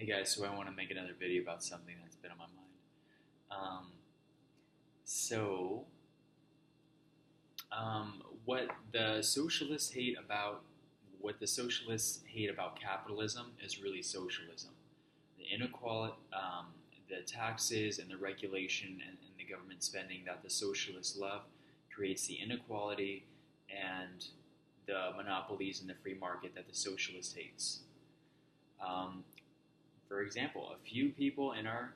Hey guys, so I want to make another video about something that's been on my mind. Um, so, what the socialists hate about capitalism is really socialism. The inequality, the taxes and the regulation and the government spending that the socialists love creates the inequality and the monopolies in the free market that the socialist hates. Um, For example, a few people in our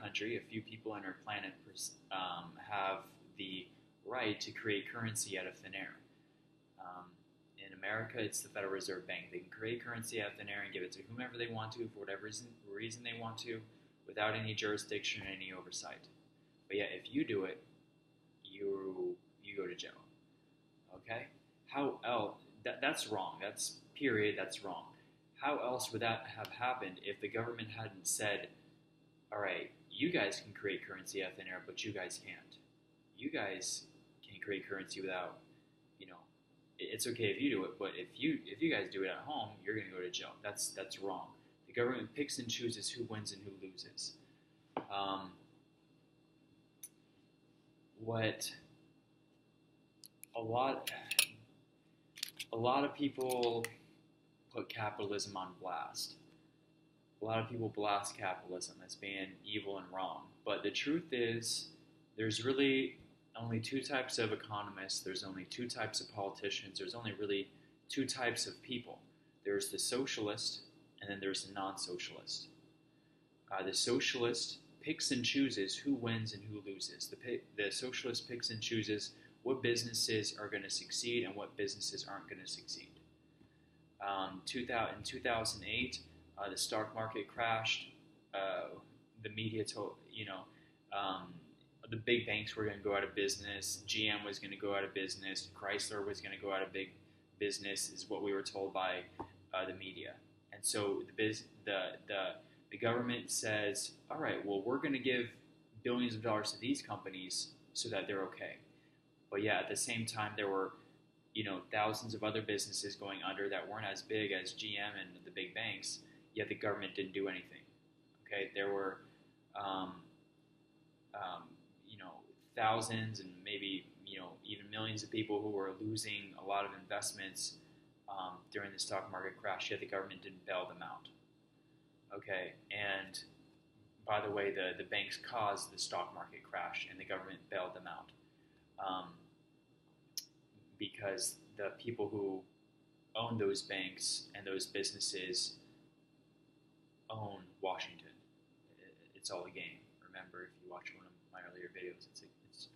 country, a few people on our planet have the right to create currency out of thin air. Um, in America, it's the Federal Reserve Bank. They can create currency out of thin air and give it to whomever they want to for whatever reason they want to, without any jurisdiction or any oversight. But yet, if you do it, you go to jail. Okay? How else? That's wrong. That's period. That's wrong. How else would that have happened if the government hadn't said, all right, you guys can create currency out of thin air, but you guys can't. You guys can create currency without, you know, it's okay if you do it, but if you guys do it at home, you're going to go to jail. That's wrong. The government picks and chooses who wins and who loses. Um, what a lot a lot of people put capitalism on blast. A lot of people blast capitalism as being evil and wrong. But the truth is, there's really only two types of economists, there's only two types of politicians, there's only really two types of people. There's the socialist, and then there's the non-socialist. The socialist picks and chooses who wins and who loses. The socialist picks and chooses what businesses are going to succeed and what businesses aren't going to succeed. In 2008, the stock market crashed. The media told, um, the big banks were going to go out of business. GM was going to go out of business. Chrysler was going to go out of big business, is what we were told by the media. And so the government says, all right, well, we're going to give billions of dollars to these companies so that they're okay. But yeah, at the same time, there were thousands of other businesses going under that weren't as big as GM and the big banks, yet the government didn't do anything. Okay, there were, thousands and maybe, even millions of people who were losing a lot of investments during the stock market crash, yet the government didn't bail them out. Okay, and by the way, the banks caused the stock market crash, and the government bailed them out. Because the people who own those banks and those businesses own Washington. It's all a game. Remember, if you watch one of my earlier videos, it's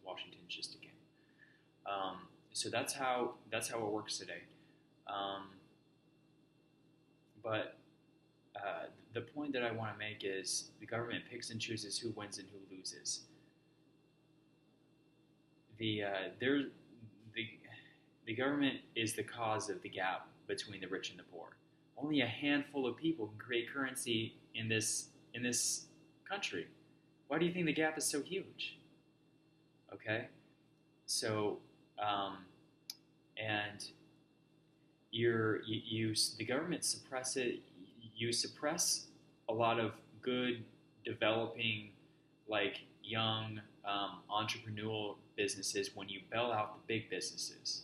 Washington's just a game. So that's how it works today. But the point that I want to make is the government picks and chooses who wins and who loses. The government is the cause of the gap between the rich and the poor. Only a handful of people can create currency in this country. Why do you think the gap is so huge? Okay, so and the government suppress it. You suppress a lot of good, developing, like young entrepreneurial businesses when you bail out the big businesses.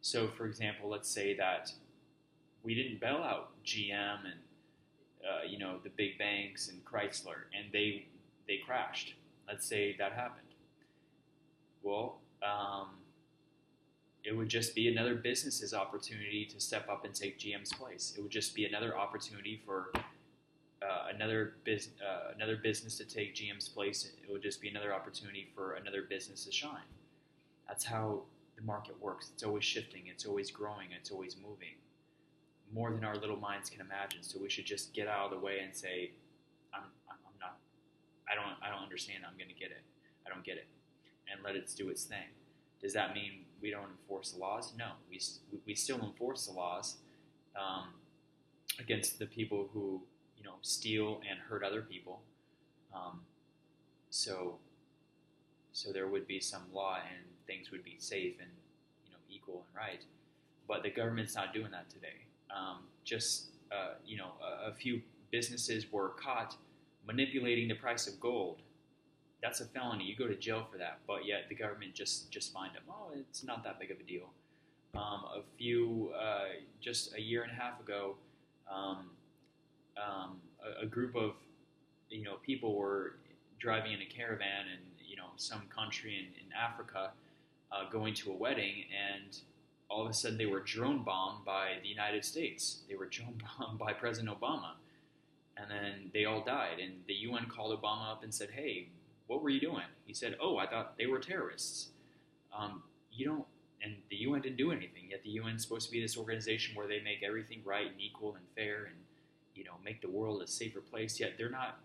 So, for example, let's say that we didn't bail out GM and the big banks and Chrysler, and they crashed. Let's say that happened. Well, it would just be another business's opportunity to step up and take GM's place. It would just be another opportunity for another business to take GM's place. It would just be another opportunity for another business to shine. That's how the market works. It's always shifting. It's always growing. It's always moving, more than our little minds can imagine. So we should just get out of the way and say, I'm not. I don't understand. I'm going to get it. I don't get it, and let it do its thing. Does that mean we don't enforce the laws? No, we still enforce the laws against the people who steal and hurt other people. So there would be some law and things would be safe and equal and right. But the government's not doing that today. Just a few businesses were caught manipulating the price of gold. That's a felony. You go to jail for that. But yet the government just fined them. Oh, it's not that big of a deal. Just a year and a half ago, um, a group of people were driving in a caravan in some country in Africa, going to a wedding, and all of a sudden they were drone bombed by the United States. They were drone bombed by President Obama, and then they all died. And the UN called Obama up and said, "Hey, what were you doing?" He said, "Oh, I thought they were terrorists." You don't, and the UN didn't do anything. Yet the UN is supposed to be this organization where they make everything right and equal and fair, and make the world a safer place. Yet they're not.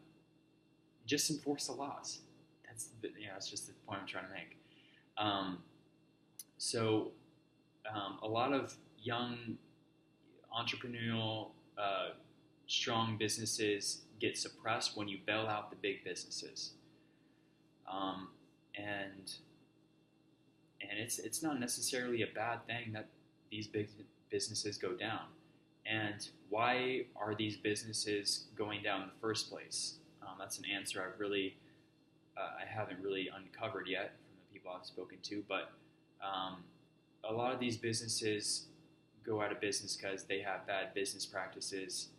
Just enforce the laws. That's just the point I'm trying to make. So a lot of young entrepreneurial, strong businesses get suppressed when you bail out the big businesses, and it's not necessarily a bad thing that these big businesses go down. And why are these businesses going down in the first place? That's an answer I haven't really uncovered yet from the people I've spoken to, but a lot of these businesses go out of business because they have bad business practices,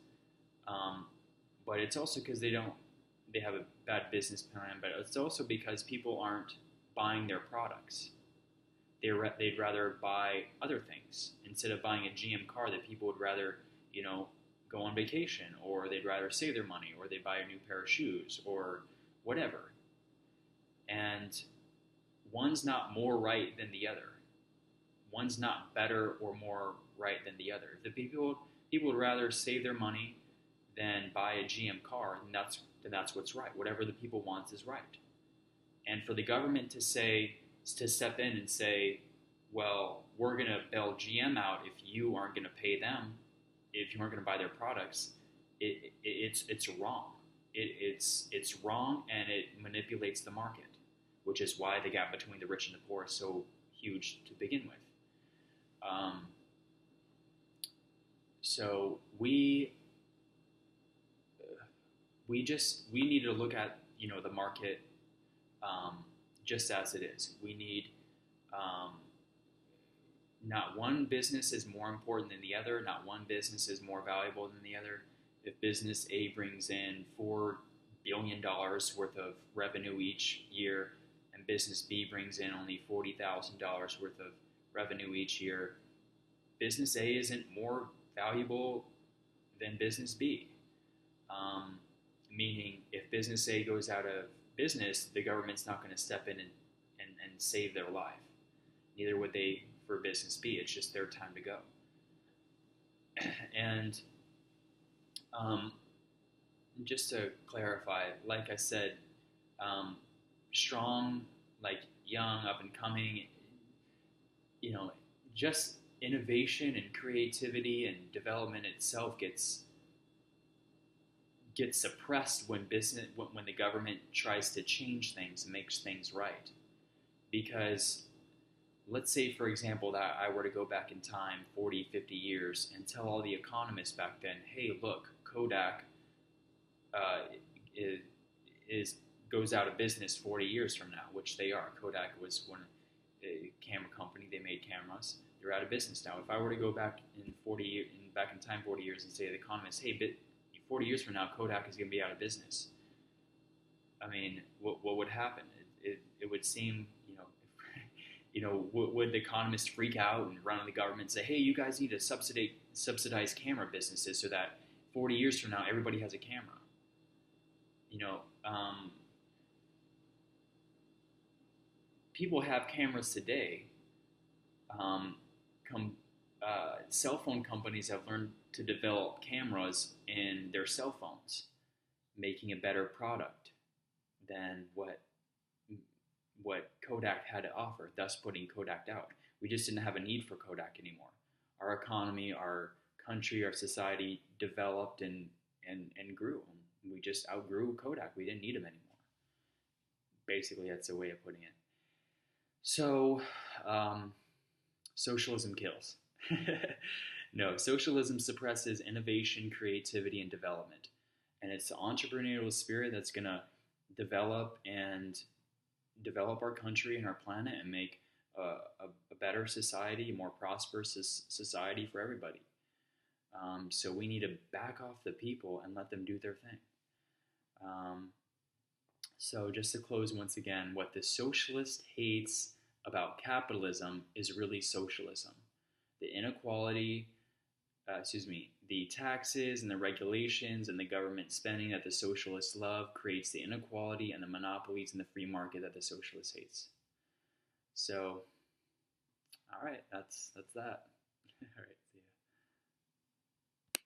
but it's also because they have a bad business plan, but it's also because people aren't buying their products. They'd rather buy other things. Instead of buying a GM car, that people would rather, go on vacation, or they'd rather save their money, or they buy a new pair of shoes, or whatever. And one's not more right than the other. One's not better or more right than the other. If the people would rather save their money than buy a GM car, then that's what's right. Whatever the people want is right. And for the government to step in and say, well, we're going to bail GM out if you aren't going to pay them, if you aren't going to buy their products, it's wrong. It's wrong, and it manipulates the market, which is why the gap between the rich and the poor is so huge to begin with. So we need to look at the market just as it is. We need not one business is more important than the other. Not one business is more valuable than the other. If business A brings in $4 billion worth of revenue each year, and business B brings in only $40,000 worth of revenue each year, business A isn't more valuable than business B. Meaning, if business A goes out of business, the government's not going to step in and save their life. Neither would they for business B. It's just their time to go. And just to clarify, like I said, strong, like young, up and coming, just innovation and creativity and development itself gets suppressed when the government tries to change things and makes things right. Because let's say, for example, that I were to go back in time 40, 50 years and tell all the economists back then, hey, look, Kodak goes out of business 40 years from now, which they are. Kodak was a camera company. They made cameras. They're out of business now. If I were to go back in time 40 years and say to the economists, hey, 40 years from now, Kodak is going to be out of business, I mean, what would happen? It would seem, would the economists freak out and run on the government and say, hey, you guys need to subsidize camera businesses so that 40 years from now, everybody has a camera? People have cameras today. Cell phone companies have learned to develop cameras in their cell phones, making a better product than what Kodak had to offer, thus putting Kodak out. We just didn't have a need for Kodak anymore. Our economy, our country, our society developed and grew. We just outgrew Kodak. We didn't need them anymore. Basically, that's a way of putting it. So, socialism kills. No, socialism suppresses innovation, creativity, and development. And it's the entrepreneurial spirit that's going to develop and develop our country and our planet and make a better society, a more prosperous society for everybody. So we need to back off the people and let them do their thing. Um, so just to close once again, what the socialist hates about capitalism is really socialism. The inequality, the taxes and the regulations and the government spending that the socialists love creates the inequality and the monopolies in the free market that the socialist hates. So, all right, that's that. All right.